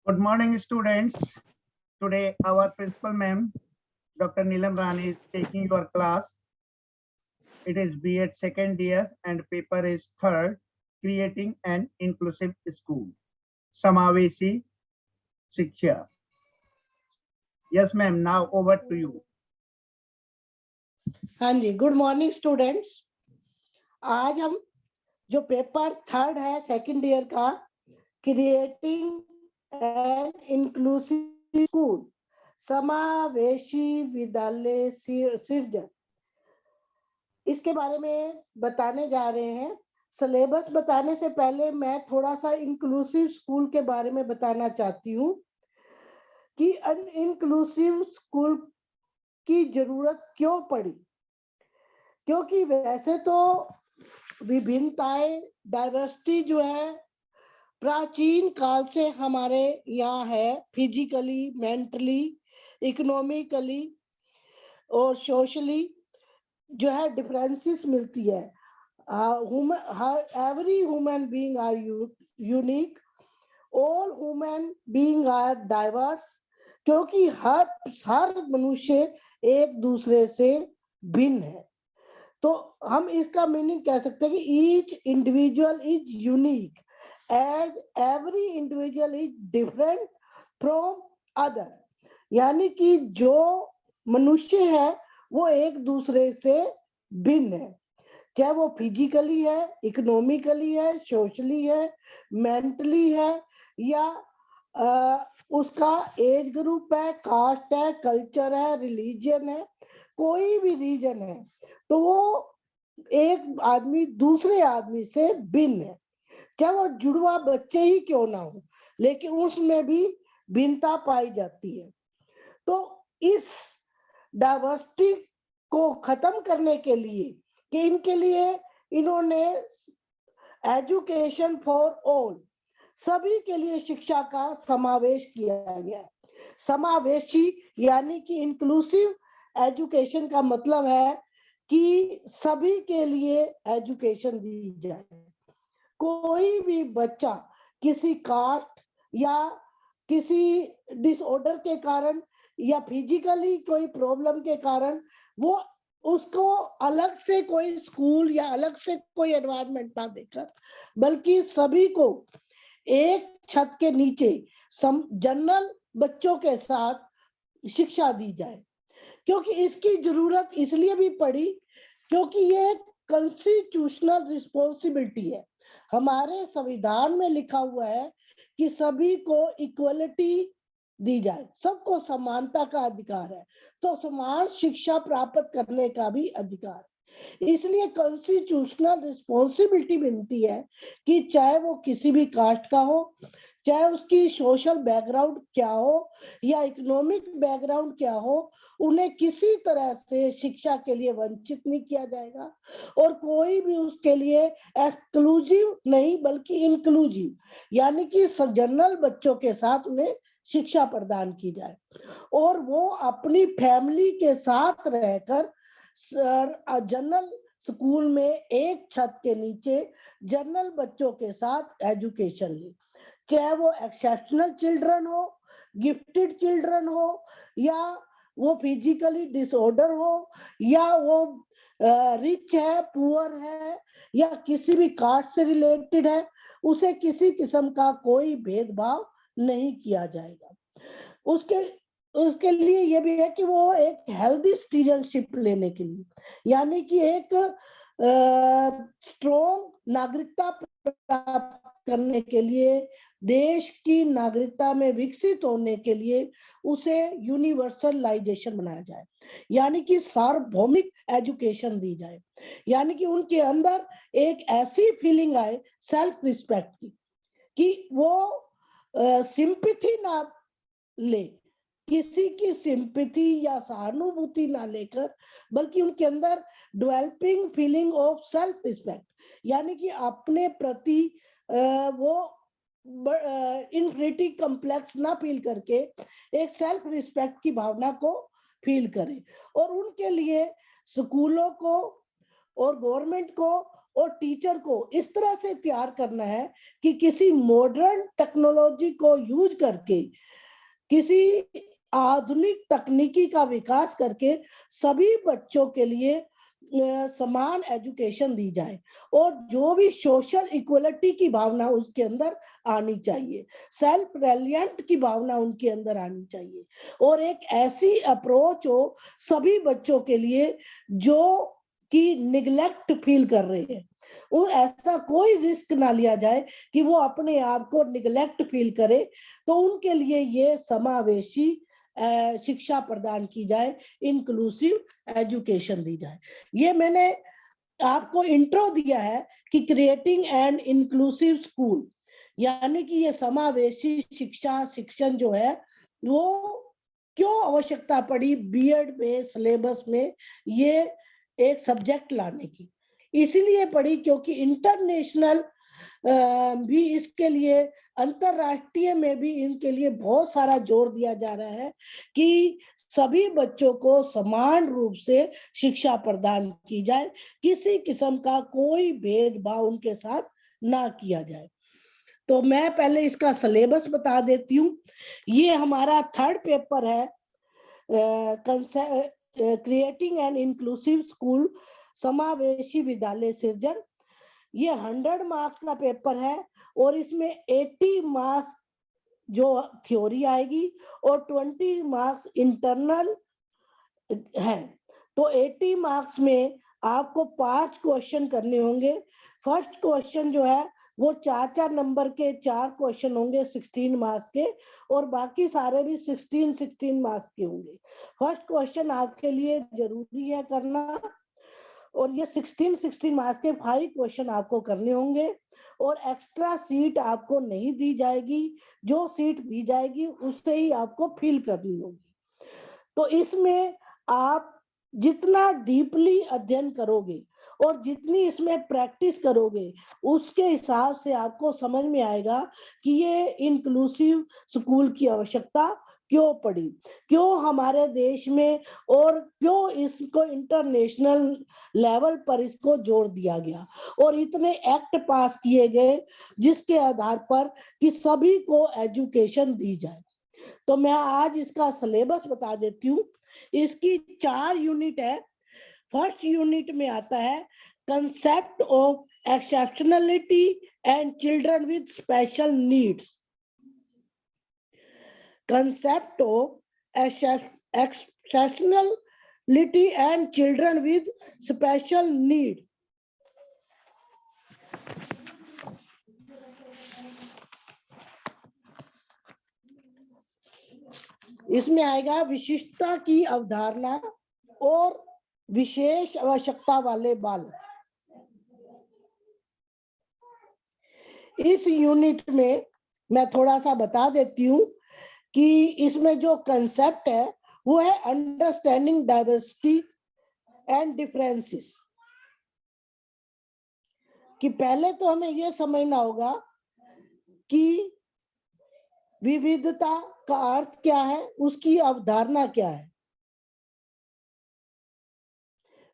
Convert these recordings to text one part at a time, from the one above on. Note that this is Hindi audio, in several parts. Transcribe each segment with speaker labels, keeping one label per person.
Speaker 1: Good morning, students. Today, our principal ma'am, Dr. Neelam Rani, is taking your class. It is B.Ed second year and paper is third, creating an inclusive school. Samaveshi Shiksha. Yes, ma'am. Now over to you.
Speaker 2: हाँ जी, गुड मॉर्निंग स्टूडेंट्स। आज हम जो पेपर थर्ड है सेकंड ईयर का, क्रिएटिंग एन इंक्लूसिव स्कूल, समावेशी विद्यालय सृजन, इसके बारे में बताने जा रहे हैं। सिलेबस बताने से पहले मैं थोड़ा सा इंक्लूसिव स्कूल के बारे में बताना चाहती हूँ कि इंक्लूसिव स्कूल की जरूरत क्यों पड़ी। क्योंकि वैसे तो विभिन्नताएं, डाइवर्सिटी जो है प्राचीन काल से हमारे यहाँ है, फिजिकली, मेंटली, इकोनॉमिकली और सोशली जो है डिफरेंसेस मिलती है। Every human being are unique, all human being are diverse, क्योंकि हर मनुष्य एक दूसरे से भिन्न है। तो हम इसका मीनिंग कह सकते हैं कि each individual is unique as every individual is different from other, यानी कि जो मनुष्य है वो एक दूसरे से भिन्न है, चाहे वो फिजिकली है, इकोनॉमिकली है, सोशली है, मेंटली है, या उसका एज ग्रुप है, कास्ट है, कल्चर है, रिलीजन है, कोई भी रीजन है, तो वो एक आदमी दूसरे आदमी से भिन्न है। चाहे वो जुड़वा बच्चे ही क्यों ना हो, लेकिन उसमें भी भिन्नता पाई जाती है। तो इस डाइवर्सिटी को खत्म करने के लिए कि इनके लिए इन्होंने एजुकेशन फॉर ऑल, सभी के लिए शिक्षा का समावेश किया गया है। समावेशी यानी कि इंक्लूसिव एजुकेशन का मतलब है कि सभी के लिए एजुकेशन दी जाए। कोई भी बच्चा किसी कास्ट या किसी डिसऑर्डर के कारण या फिजिकली कोई प्रॉब्लम के कारण वो उसको अलग से कोई स्कूल या अलग से कोई एनवायरनमेंट ना देकर, बल्कि सभी को एक छत के नीचे जनरल बच्चों के साथ शिक्षा दी जाए। क्योंकि इसकी जरूरत इसलिए भी पड़ी क्योंकि ये कॉन्स्टिट्यूशनल रिस्पॉन्सिबिलिटी है। हमारे संविधान में लिखा हुआ है कि सभी को इक्वलिटी दी जाए, सबको समानता का अधिकार है, तो समान शिक्षा प्राप्त करने का भी अधिकार है। इसलिए कॉन्स्टिट्यूशनल रिस्पॉन्सिबिलिटी बनती है कि चाहे वो किसी भी कास्ट का हो, चाहे उसकी सोशल बैकग्राउंड क्या हो या इकोनॉमिक बैकग्राउंड क्या हो, उन्हें किसी तरह से शिक्षा के लिए वंचित नहीं किया जाएगा और कोई भी उसके लिए एक्सक्लूसिव नहीं बल्कि इंक्लूसिव यानी कि जनरल बच्चों के साथ उन्हें शिक्षा प्रदान की जाए और वो अपनी फैमिली के साथ रहकर जनरल स्कूल में एक छत के नीचे जनरल बच्चों के साथ एजुकेशन ले। चाहे वो एक्सेप्शनल चिल्ड्रन हो, गिफ्टेड चिल्ड्रन हो, या वो फिजिकली डिसऑर्डर हो, या वो रिच है, पुअर है, या किसी भी कास्ट से रिलेटेड है, उसे किसी किस्म का कोई भेदभाव नहीं किया जाएगा। उसके लिए ये भी है कि वो एक हेल्दी सिटीजनशिप लेने के लिए, यानी कि एक स्ट्रॉन्ग नागरिकता प्राप्त करने के लिए, देश की नागरिकता में विकसित होने के लिए उसे यूनिवर्सलाइजेशन बनाया जाए, यानी कि सार्वभौमिक एजुकेशन दी जाए, यानी कि उनके अंदर एक ऐसी फीलिंग आए सेल्फ रिस्पेक्ट की कि वो सिंपैथी ना ले, किसी की सिंपैथी या सहानुभूति ना लेकर, बल्कि उनके अंदर developing feeling of self respect, यानी कि अपने प्रति वो इन्फिनिटी कॉम्प्लेक्स ना फील करके एक सेल्फ रिस्पेक्ट की भावना को फील करें। और उनके लिए स्कूलों को और गवर्नमेंट को और टीचर को इस तरह से तैयार करना है कि किसी मॉडर्न टेक्नोलॉजी को यूज करके, किसी आधुनिक तकनीकी का विकास करके सभी बच्चों के लिए समान एजुकेशन दी जाए और जो भी सोशल इक्वलिटी की भावना उसके अंदर आनी चाहिए, सेल्फ रिलायंट की भावना उनके अंदर आनी चाहिए और एक ऐसी अप्रोच हो सभी बच्चों के लिए जो कि निगलेक्ट फील कर रहे हैं, वो ऐसा कोई रिस्क ना लिया जाए कि वो अपने आप को निगलेक्ट फील करे। तो उनके लिए ये समावेशी शिक्षा प्रदान की जाए, इंक्लूसिव एजुकेशन दी जाए। ये मैंने आपको इंट्रो दिया है कि क्रिएटिंग एंड इंक्लूसिव स्कूल, यानी कि ये समावेशी शिक्षा शिक्षण जो है वो क्यों आवश्यकता पड़ी बीएड में सिलेबस में ये एक सब्जेक्ट लाने की। इसीलिए पड़ी क्योंकि इंटरनेशनल भी इसके लिए, अंतरराष्ट्रीय में भी इनके लिए बहुत सारा जोर दिया जा रहा है कि सभी बच्चों को समान रूप से शिक्षा प्रदान की जाए, किसी किस्म का कोई भेदभाव उनके साथ ना किया जाए। तो मैं पहले इसका सिलेबस बता देती हूँ। ये हमारा थर्ड पेपर है, क्रिएटिंग एन इंक्लूसिव स्कूल, समावेशी विद्यालय सृजन। ये 100 मार्क्स का पेपर है और इसमें 80 मार्क्स जो थ्योरी आएगी और 20 मार्क्स इंटरनल है। तो 80 मार्क्स में आपको 5 क्वेश्चन करने होंगे। फर्स्ट क्वेश्चन जो है वो 4 नंबर के 4 क्वेश्चन होंगे 16 मार्क्स के और बाकी सारे भी 16 मार्क्स के होंगे। फर्स्ट क्वेश्चन आपके लिए जरूरी है करना और ये 16 मार्क्स के 5 क्वेश्चन आपको करने होंगे और एक्स्ट्रा सीट आपको नहीं दी जाएगी, जो सीट दी जाएगी उससे ही आपको फिल करनी होगी। तो इसमें आप जितना डीपली अध्ययन करोगे और जितनी इसमें प्रैक्टिस करोगे उसके हिसाब से आपको समझ में आएगा कि ये इंक्लूसिव स्कूल की आवश्यकता क्यों पड़ी, क्यों हमारे देश में और क्यों इसको इंटरनेशनल लेवल पर इसको जोर दिया गया और इतने एक्ट पास किए गए जिसके आधार पर कि सभी को एजुकेशन दी जाए। तो मैं आज इसका सिलेबस बता देती हूँ। इसकी 4 यूनिट है। फर्स्ट यूनिट में आता है concept of exceptionality and children with special needs. Concept of exceptionality and children with special need. इसमें आएगा विशिष्टता की अवधारणा और विशेष आवश्यकता वाले बालक। इस यूनिट में मैं थोड़ा सा बता देती हूँ कि इसमें जो कंसेप्ट है वो है अंडरस्टैंडिंग डाइवर्सिटी एंड डिफरेंसेस। कि पहले तो हमें ये समझना होगा कि विविधता का अर्थ क्या है, उसकी अवधारणा क्या है,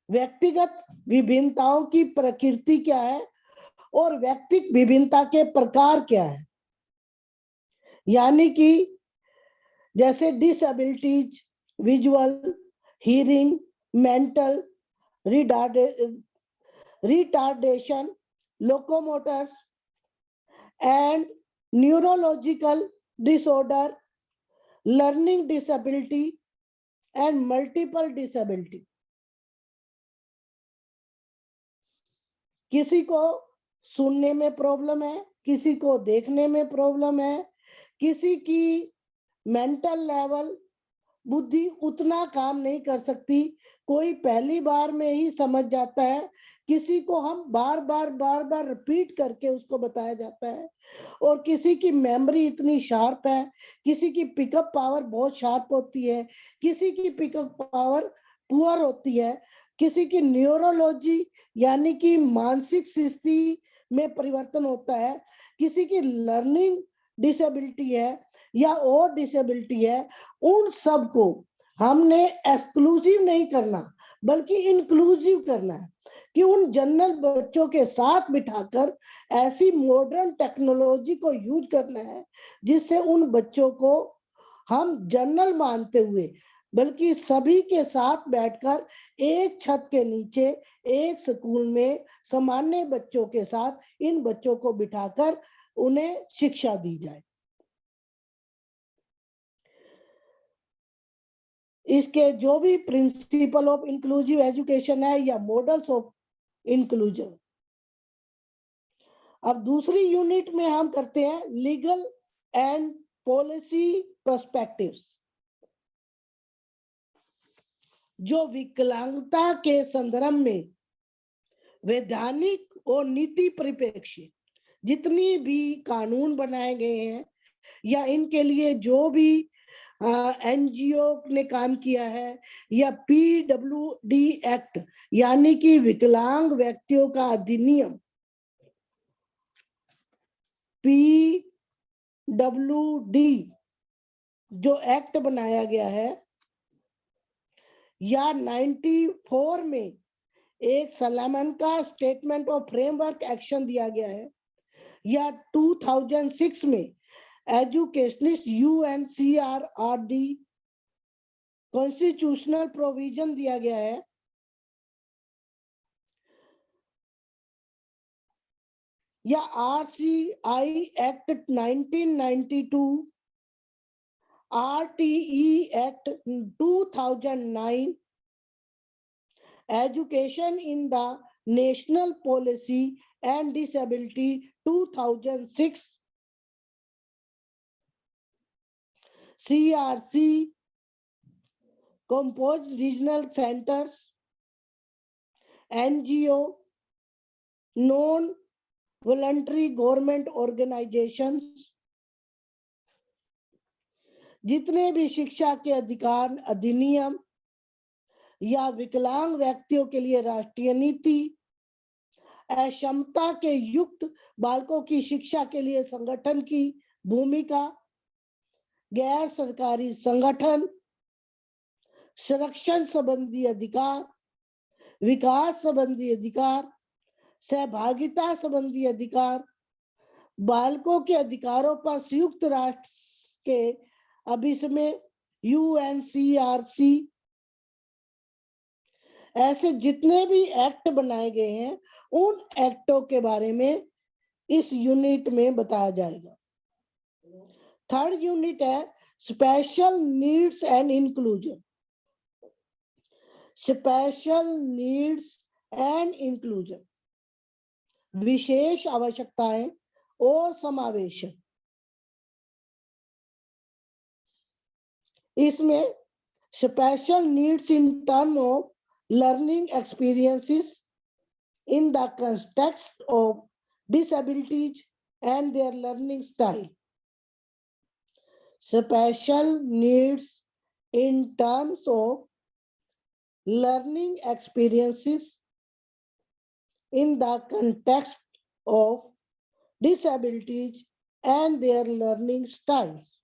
Speaker 2: व्यक्तिगत विभिन्नताओं की प्रकृति क्या है और व्यक्तिगत विभिन्नता के प्रकार क्या है। यानी कि जैसे disabilities, visual, hearing, mental retardation, locomotors and neurological disorder, learning disability and multiple disability. किसी को सुनने में प्रॉब्लम है, किसी को देखने में प्रॉब्लम है, किसी की मेंटल लेवल बुद्धि उतना काम नहीं कर सकती, कोई पहली बार में ही समझ जाता है, किसी को हम बार बार रिपीट करके उसको बताया जाता है और किसी की मेमोरी इतनी शार्प है, किसी की पिकअप पावर बहुत शार्प होती है, किसी की पिकअप पावर पुअर होती है, किसी की न्यूरोलॉजी यानी कि मानसिक स्थिति में परिवर्तन होता है, किसी की लर्निंग डिसेबिलिटी है या और डिसेबिलिटी है। उन सब को हमने एक्सक्लूसिव नहीं करना बल्कि इंक्लूसिव करना है। कि उन जनरल बच्चों के साथ बिठाकर ऐसी मॉडर्न टेक्नोलॉजी को यूज करना है जिससे उन बच्चों को हम जनरल मानते हुए बल्कि सभी के साथ बैठकर एक छत के नीचे एक स्कूल में सामान्य बच्चों के साथ इन बच्चों को बिठाकर उन्हें शिक्षा दी जाए। इसके जो भी प्रिंसिपल ऑफ इंक्लूसिव एजुकेशन है या मॉडल्स ऑफ इंक्लूजन। अब दूसरी यूनिट में हम करते हैं लीगल एंड पॉलिसी पर्सपेक्टिव्स। जो विकलांगता के संदर्भ में वैधानिक और नीति परिप्रेक्ष्य जितनी भी कानून बनाए गए हैं या इनके लिए जो भी एनजीओ ने काम किया है या पीडब्ल्यूडी एक्ट यानी कि विकलांग व्यक्तियों का अधिनियम पीडब्ल्यूडी जो एक्ट बनाया गया है या 94 में एक सलामन का स्टेटमेंट ऑफ फ्रेमवर्क एक्शन दिया गया है या 2006 में एजुकेशनिस्ट यूएनसीआरआरडी कॉन्स्टिट्यूशनल प्रोविजन दिया गया है या RCI act 1992 RTE Act 2009 Education in the National Policy and Disability 2006 CRC Composed Regional Centers NGO Non-Voluntary Government Organizations जितने भी शिक्षा के अधिकार अधिनियम या विकलांग व्यक्तियों के लिए राष्ट्रीय नीति अक्षमता के युक्त बालकों की शिक्षा के लिए संगठन की भूमिका गैर सरकारी संगठन संरक्षण संबंधी अधिकार विकास संबंधी अधिकार सहभागिता संबंधी अधिकार बालकों के अधिकारों पर संयुक्त राष्ट्र के अभिसमय यूएनसीआरसी ऐसे जितने भी एक्ट बनाए गए हैं उन एक्टों के बारे में इस यूनिट में बताया जाएगा। थर्ड यूनिट है special needs and inclusion. Special needs and inclusion विशेष आवश्यकताएं और समावेशन। इसमें special needs in term of learning experiences in the context of disabilities and their learning style. Special needs in terms of learning experiences in the context of disabilities and their learning styles.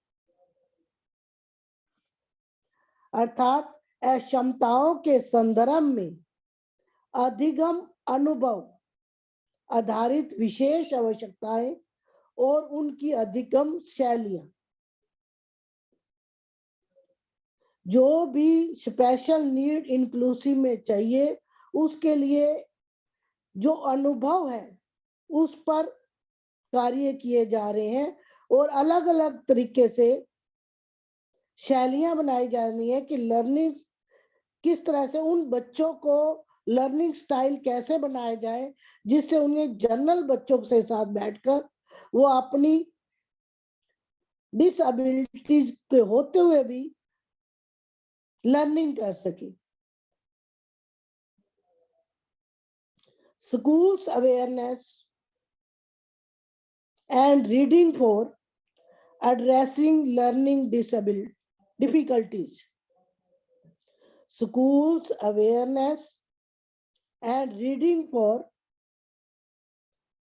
Speaker 2: अर्थात अक्षमताओं के संदर्भ में अधिगम अनुभव आधारित विशेष आवश्यकताएं और उनकी अधिगम शैलियां। जो भी स्पेशल नीड इंक्लूसिव में चाहिए उसके लिए जो अनुभव है उस पर कार्य किए जा रहे हैं और अलग अलग तरीके से शैलियां बनाई जा रही है कि लर्निंग किस तरह से उन बच्चों को लर्निंग स्टाइल कैसे बनाया जाए जिससे उन्हें जनरल बच्चों के साथ बैठकर वो अपनी डिसएबिलिटीज के होते हुए भी लर्निंग कर सके। Schools awareness and reading for addressing learning difficulties. Schools awareness and reading for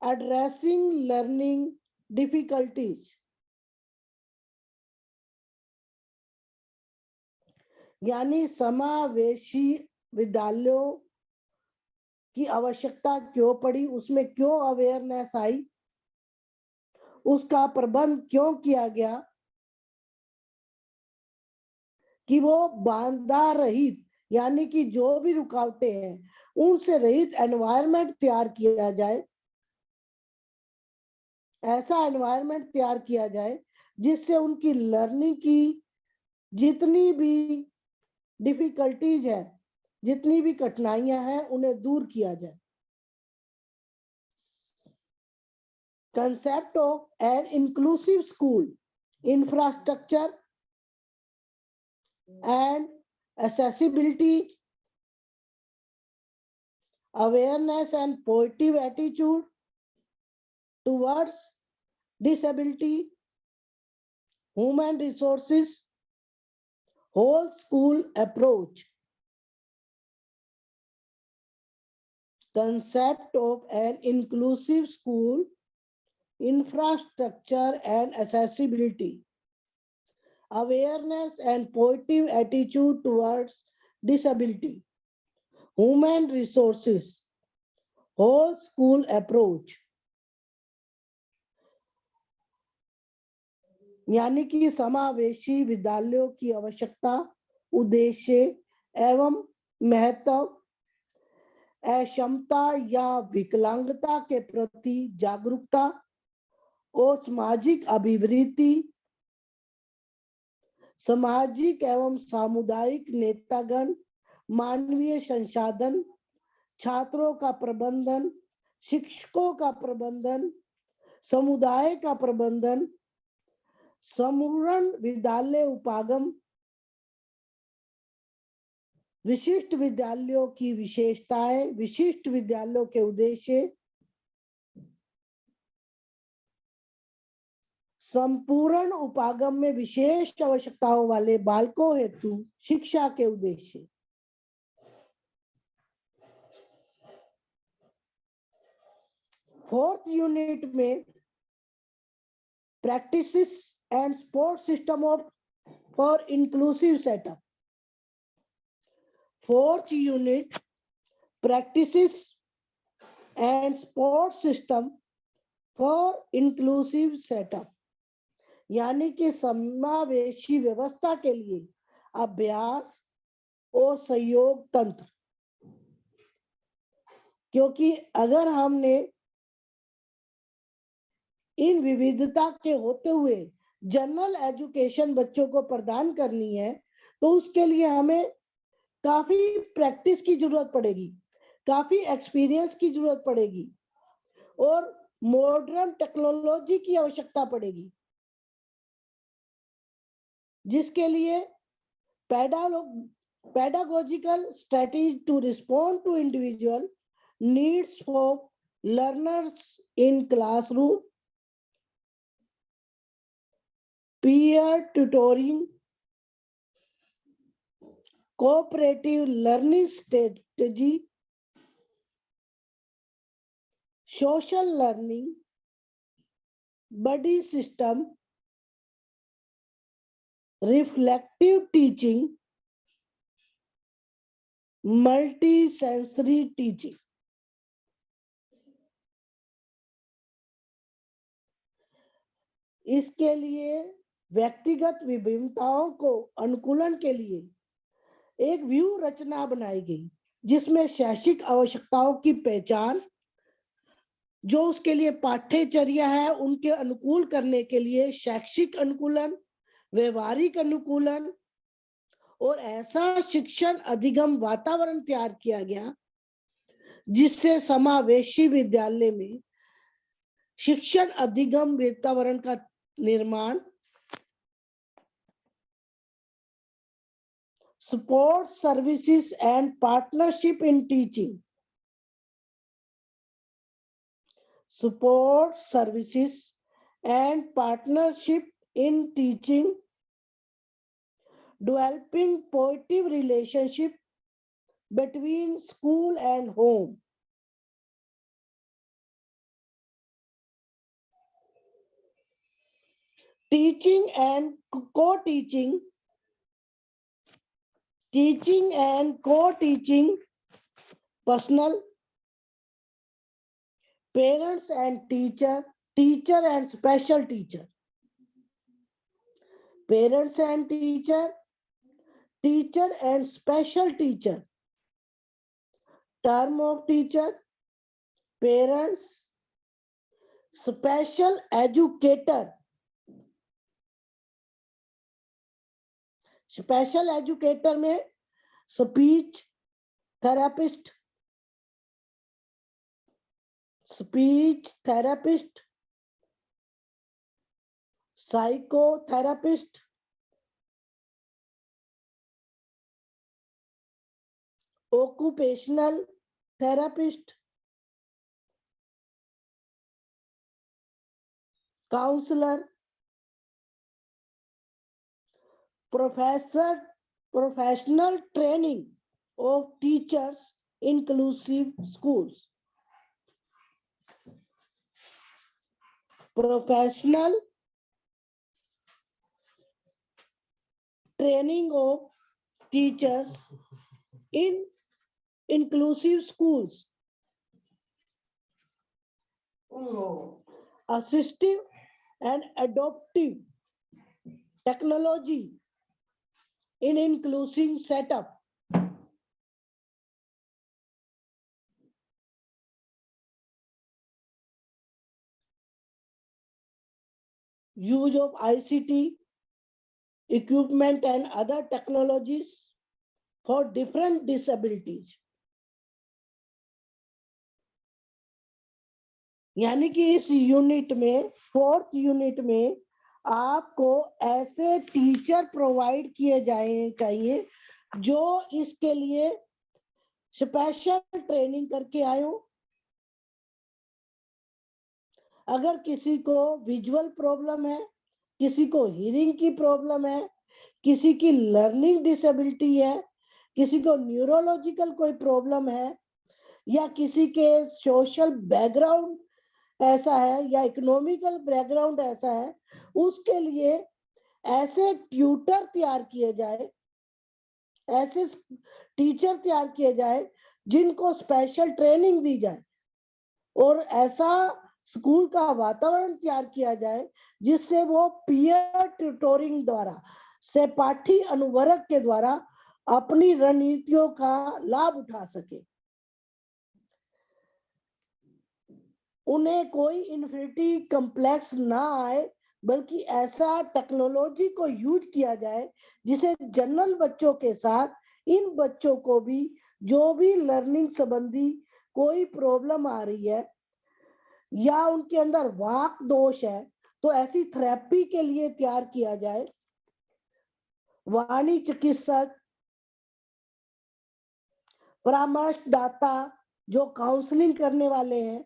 Speaker 2: addressing learning difficulties. यानी समावेशी विद्यालयों की आवश्यकता क्यों पड़ी, उसमें क्यों अवेयरनेस आई, उसका प्रबंध क्यों किया गया कि वो बाधा रहित यानी कि जो भी रुकावटें हैं उनसे रहित एनवायरनमेंट तैयार किया जाए, ऐसा एनवायरनमेंट तैयार किया जाए जिससे उनकी लर्निंग की जितनी भी डिफिकल्टीज है, जितनी भी कठिनाइयां हैं, उन्हें दूर किया जाए। Concept of an inclusive school, infrastructure and accessibility, awareness and positive attitude towards disability, human resources, whole school approach. Concept of an inclusive school, infrastructure and accessibility, awareness and positive attitude towards disability, human resources, whole school approach. यानी कि समावेशी विद्यालयों की आवश्यकता, उद्देश्य एवं महत्व, अक्षमता या विकलांगता के प्रति जागरूकता और सामाजिक अभिवृद्धि, सामाजिक एवं सामुदायिक नेतागण, मानवीय संसाधन, छात्रों का प्रबंधन, शिक्षकों का प्रबंधन, समुदाय का प्रबंधन, समूर्ण विद्यालय उपागम, विशिष्ट विद्यालयों की विशेषताएं, विशिष्ट विद्यालयों के उद्देश्य, संपूर्ण उपागम में विशेष आवश्यकताओं वाले बालकों हेतु शिक्षा के उद्देश्य। फोर्थ यूनिट में practices and support system of for inclusive setup. Fourth unit practices and support system for inclusive setup, यानी कि समावेशी व्यवस्था के लिए अभ्यास और सहयोग तंत्र। क्योंकि अगर हमने इन विविधता के होते हुए जनरल एजुकेशन बच्चों को प्रदान करनी है तो उसके लिए हमें काफी प्रैक्टिस की जरूरत पड़ेगी, काफी एक्सपीरियंस की जरूरत पड़ेगी और मॉडर्न टेक्नोलॉजी की आवश्यकता पड़ेगी, जिसके लिए pedagogical strategy to respond to individual needs for learners in classroom, peer tutoring, cooperative learning strategy, social learning, buddy system, reflective teaching, multi-sensory teaching. इसके लिए व्यक्तिगत विभिन्नताओं को अनुकूलन के लिए एक व्यू रचना बनाई गई, जिसमें शैक्षिक आवश्यकताओं की पहचान, जो उसके लिए पाठ्यचर्या है उनके अनुकूल करने के लिए शैक्षिक अनुकूलन, व्यवहारिक अनुकूलन और ऐसा शिक्षण अधिगम वातावरण तैयार किया गया जिससे समावेशी विद्यालय में शिक्षण अधिगम वातावरण का निर्माण, support services and partnership in teaching, support services and partnership in teaching, developing positive relationship between school and home, teaching and co-teaching, teaching and co-teaching, personal parents and teacher, teacher and special teacher, parents and teacher, teacher and special teacher, term of teacher, parents, special educator, special educator में speech therapist, speech therapist, psychotherapist, occupational therapist, counselor, professional training of teachers, inclusive schools, professional training of teachers in inclusive schools, assistive and adaptive technology in inclusive setup, use of ICT equipment and other technologies for different disabilities. यानी कि इस यूनिट में, फोर्थ यूनिट में आपको ऐसे टीचर प्रोवाइड किए जाए चाहिए जो इसके लिए स्पेशल ट्रेनिंग करके आए हो। अगर किसी को विजुअल प्रॉब्लम है, किसी को हियरिंग की प्रॉब्लम है, किसी की लर्निंग डिसेबिलिटी है, किसी को न्यूरोलॉजिकल कोई प्रॉब्लम है, या किसी के सोशल बैकग्राउंड ऐसा है या इकोनॉमिकल बैकग्राउंड ऐसा है, उसके लिए ऐसे ट्यूटर तैयार किए जाए, ऐसे टीचर तैयार किए जाए जिनको स्पेशल ट्रेनिंग दी जाए, और ऐसा स्कूल का वातावरण तैयार किया जाए जिससे वो पीयर ट्यूटोरिंग द्वारा, सहपाठी अनुवर्ग के द्वारा अपनी रणनीतियों का लाभ उठा सके। उन्हें कोई इन्फिनिटी कॉम्प्लेक्स ना आए, बल्कि ऐसा टेक्नोलॉजी को यूज किया जाए जिसे जनरल बच्चों के साथ इन बच्चों को भी जो भी लर्निंग संबंधी कोई प्रॉब्लम आ रही है या उनके अंदर वाक दोष है, तो ऐसी थेरेपी के लिए तैयार किया जाए। वाणी चिकित्सक, परामर्शदाता जो काउंसलिंग करने वाले हैं,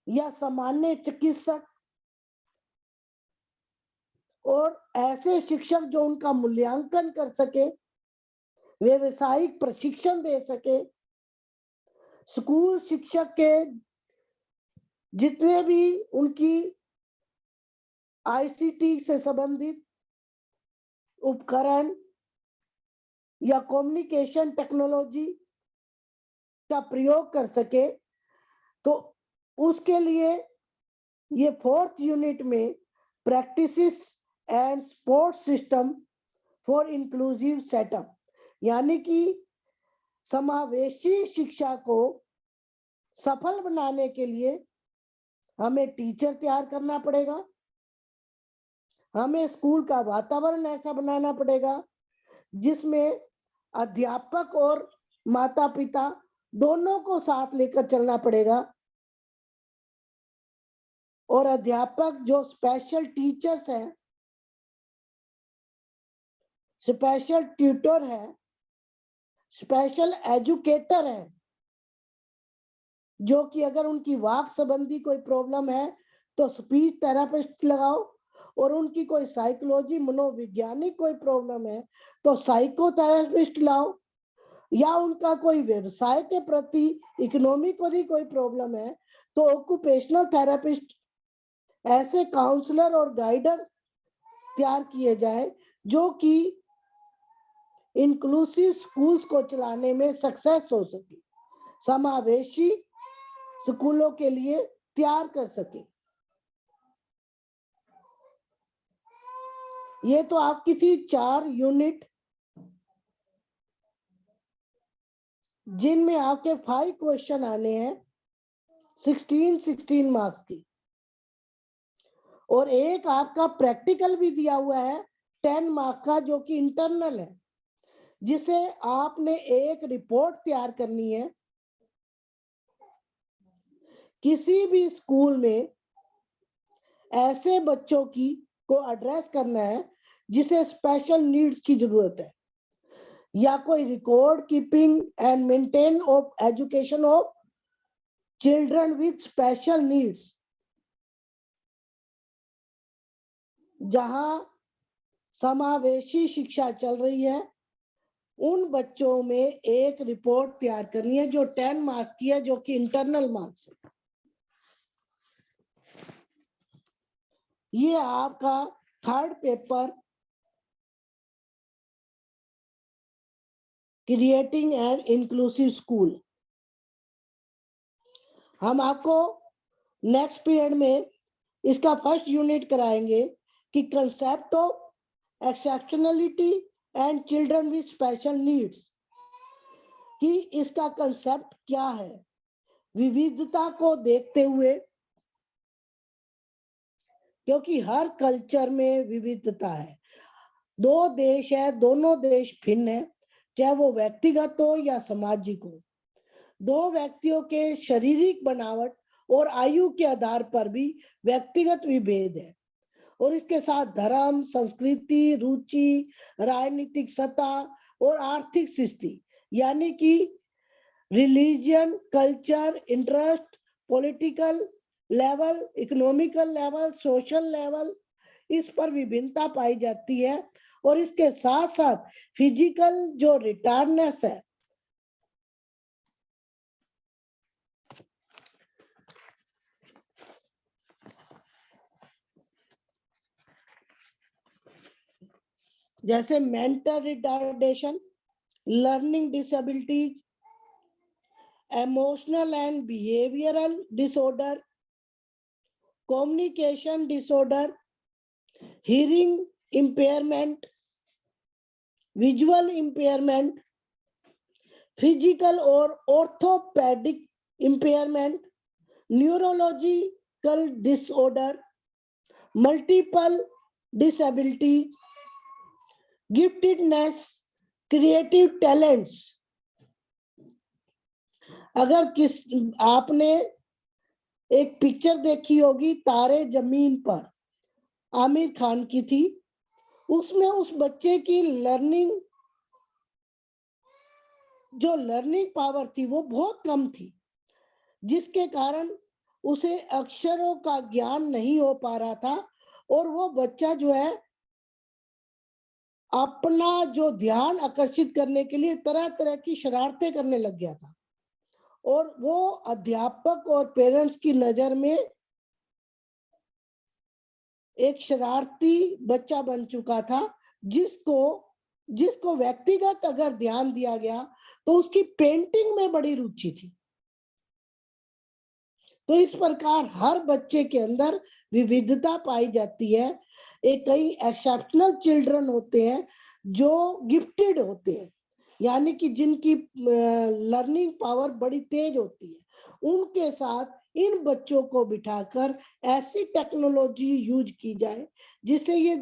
Speaker 2: या सामान्य चिकित्सक, और ऐसे शिक्षक जो उनका मूल्यांकन कर सके, व्यावसायिक प्रशिक्षण दे सके। स्कूल शिक्षक के जितने भी उनकी आईसीटी से संबंधित उपकरण या कम्युनिकेशन टेक्नोलॉजी का प्रयोग कर सके, तो उसके लिए ये फोर्थ यूनिट में practices and support system for inclusive setup, यानी कि समावेशी शिक्षा को सफल बनाने के लिए हमें टीचर तैयार करना पड़ेगा, हमें स्कूल का वातावरण ऐसा बनाना पड़ेगा जिसमें अध्यापक और माता पिता दोनों को साथ लेकर चलना पड़ेगा, और अध्यापक जो स्पेशल टीचर्स हैं, स्पेशल ट्यूटर है, स्पेशल एजुकेटर है, जो कि अगर उनकी वाक संबंधी कोई प्रॉब्लम है तो स्पीच थेरेपिस्ट लगाओ, और उनकी कोई साइकोलॉजी मनोवैज्ञानिक कोई प्रॉब्लम है तो साइकोथेरेपिस्ट लाओ, या उनका कोई व्यवसाय के प्रति इकोनॉमिकली कोई प्रॉब्लम है तो ऑक्यूपेशनल थेरेपिस्ट, ऐसे काउंसलर और गाइडर तैयार किए जाए जो कि इंक्लूसिव स्कूल्स को चलाने में सक्सेस हो सके, समावेशी स्कूलों के लिए तैयार कर सके। ये तो आपकी थी 4 यूनिट जिनमें आपके 5 क्वेश्चन आने हैं 16 मार्क्स की, और एक आपका प्रैक्टिकल भी दिया हुआ है 10 मार्क्स का जो कि इंटरनल है, जिसे आपने एक रिपोर्ट तैयार करनी है। किसी भी स्कूल में ऐसे बच्चों की को एड्रेस करना है जिसे स्पेशल नीड्स की जरूरत है, या कोई record keeping and maintain of education of children with special needs, जहां समावेशी शिक्षा चल रही है, उन बच्चों में एक रिपोर्ट तैयार करनी है जो 10 मार्क्स की है, जो कि इंटरनल मार्क्स है। ये आपका 3rd paper creating an inclusive school. हम आपको नेक्स्ट पीरियड में इसका 1st यूनिट कराएंगे कि concept of exceptionality and children with special needs, कि इसका कंसेप्ट क्या है, विविधता को देखते हुए, क्योंकि हर कल्चर में विविधता है। 2 देश है, दोनों देश भिन्न है, चाहे वो व्यक्तिगत हो या सामाजिक हो। 2 व्यक्तियों के शारीरिक बनावट और आयु के आधार पर भी व्यक्तिगत विभेद है, और इसके साथ धर्म, संस्कृति, रुचि, राजनीतिक सत्ता और आर्थिक स्थिति, यानी कि religion, culture, interest, political level, economical level, social level, इस पर विभिन्नता पाई जाती है। और इसके साथ साथ फिजिकल जो रिटार्डनेस है, जैसे mental retardation, learning disabilities, emotional and behavioural disorder, communication disorder, hearing impairment, visual impairment, physical और orthopaedic impairment, neurological disorder, multiple disability, giftedness, creative talents. अगर आपने एक पिक्चर देखी होगी तारे जमीन पर, आमिर खान की थी, उसमें उस बच्चे की लर्निंग पावर थी वो बहुत कम थी, जिसके कारण उसे अक्षरों का ज्ञान नहीं हो पा रहा था, और वो बच्चा जो है अपना जो ध्यान आकर्षित करने के लिए तरह तरह की शरारतें करने लग गया था, और वो अध्यापक और पेरेंट्स की नजर में एक शरारती बच्चा बन चुका था, जिसको व्यक्तिगत अगर ध्यान दिया गया तो उसकी पेंटिंग में बड़ी रुचि थी। तो इस प्रकार हर बच्चे के अंदर विविधता पाई जाती है। एक कई एक्सेप्शनल चिल्ड्रन होते हैं जो गिफ्टेड होते हैं, यानी कि जिनकी लर्निंग पावर बड़ी तेज होती है। उनके साथ इन बच्चों को बिठाकर ऐसी टेक्नोलॉजी यूज की जाए जिससे ये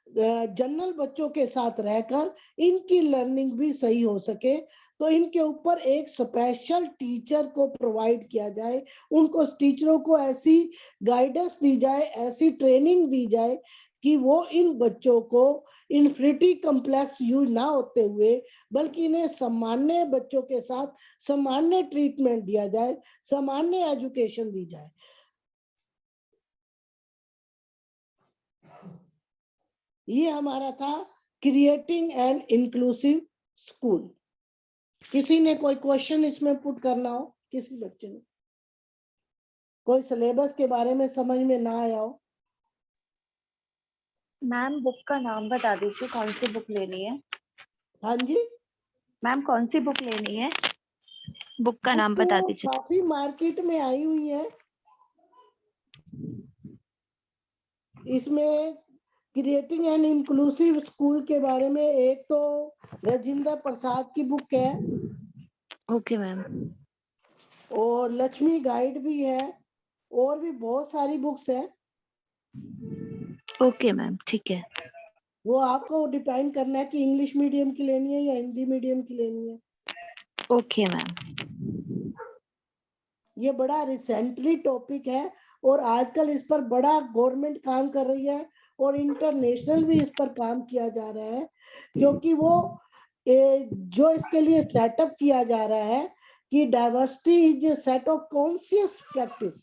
Speaker 2: जनरल बच्चों के साथ रहकर इनकी लर्निंग भी सही हो सके। तो इनके ऊपर एक स्पेशल टीचर को प्रोवाइड किया जाए, उनको टीचरों को ऐसी गाइडेंस दी जाए, ऐसी ट्रेनिंग दी जाए कि वो इन बच्चों को इन्फिनिटी कॉम्प्लेक्स यूज ना होते हुए बल्कि इन्हें सामान्य बच्चों के साथ सामान्य ट्रीटमेंट दिया जाए, सामान्य एजुकेशन दी जाए। ये हमारा था क्रिएटिंग एन इंक्लूसिव स्कूल। किसी ने कोई क्वेश्चन इसमें पुट करना हो, किसी बच्चे ने कोई सिलेबस के बारे में समझ में ना आया हो?
Speaker 3: मैम बुक का नाम बता दीजिए, कौन सी बुक लेनी है?
Speaker 2: हाँ जी
Speaker 3: मैम कौन सी बुक लेनी है? बुक का नाम बता
Speaker 2: तो
Speaker 3: दीजिए।
Speaker 2: काफी मार्केट में आई हुई है। इसमें क्रिएटिंग एन इंक्लूसिव स्कूल के बारे में एक तो राजेंद्र प्रसाद की बुक है
Speaker 3: ओके मैम।
Speaker 2: और लक्ष्मी गाइड भी है और भी बहुत सारी बुक्स है।
Speaker 3: ओके मैम, ठीक है।
Speaker 2: वो आपको डिपेंड करना है कि इंग्लिश मीडियम की लेनी है या हिंदी मीडियम की लेनी है।
Speaker 3: Okay ma'am.
Speaker 2: ये बड़ा रिसेंटली टॉपिक है और आजकल इस पर बड़ा गवर्नमेंट काम कर रही है और इंटरनेशनल भी इस पर काम किया जा रहा है, क्योंकि वो जो इसके लिए सेटअप किया जा रहा है कि diversity is a set of conscious practice,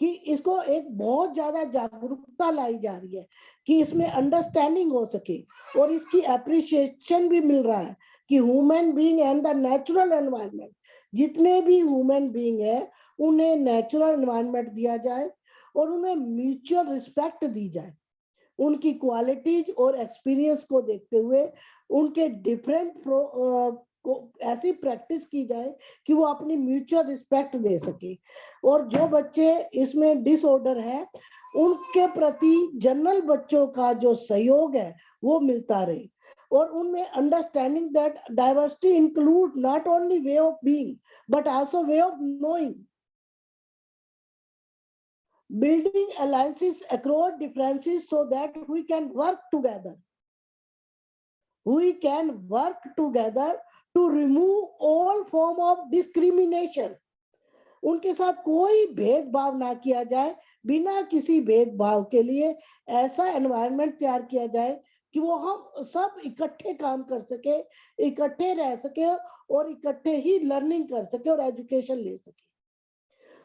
Speaker 2: कि इसको एक बहुत ज्यादा जागरूकता लाई जा रही है कि इसमें अंडरस्टैंडिंग हो सके और इसकी अप्रिशिएशन भी मिल रहा है कि human being and the natural environment, जितने भी ह्यूमन बीइंग है उन्हें नेचुरल एनवायरनमेंट दिया जाए और उन्हें म्यूचुअल रिस्पेक्ट दी जाए। उनकी क्वालिटीज और एक्सपीरियंस को देखते हुए उनके डिफरेंट को ऐसी प्रैक्टिस की जाए कि वो अपनी म्यूचुअल रिस्पेक्ट दे सके। और जो बच्चे इसमें डिसऑर्डर है उनके प्रति जनरल बच्चों का जो सहयोग है वो मिलता रहे और उनमें understanding that diversity include not only way of being but also way of knowing, building alliances across differences so that we can work together. We can work together to remove all form of discrimination. उनके साथ कोई भेदभाव ना किया जाए, बिना किसी भेदभाव के लिए ऐसा एनवायरनमेंट तैयार किया जाए कि वो हम सब इकट्ठे काम कर सके, इकट्ठे रह सके और इकट्ठे ही लर्निंग कर सके और एजुकेशन ले सके।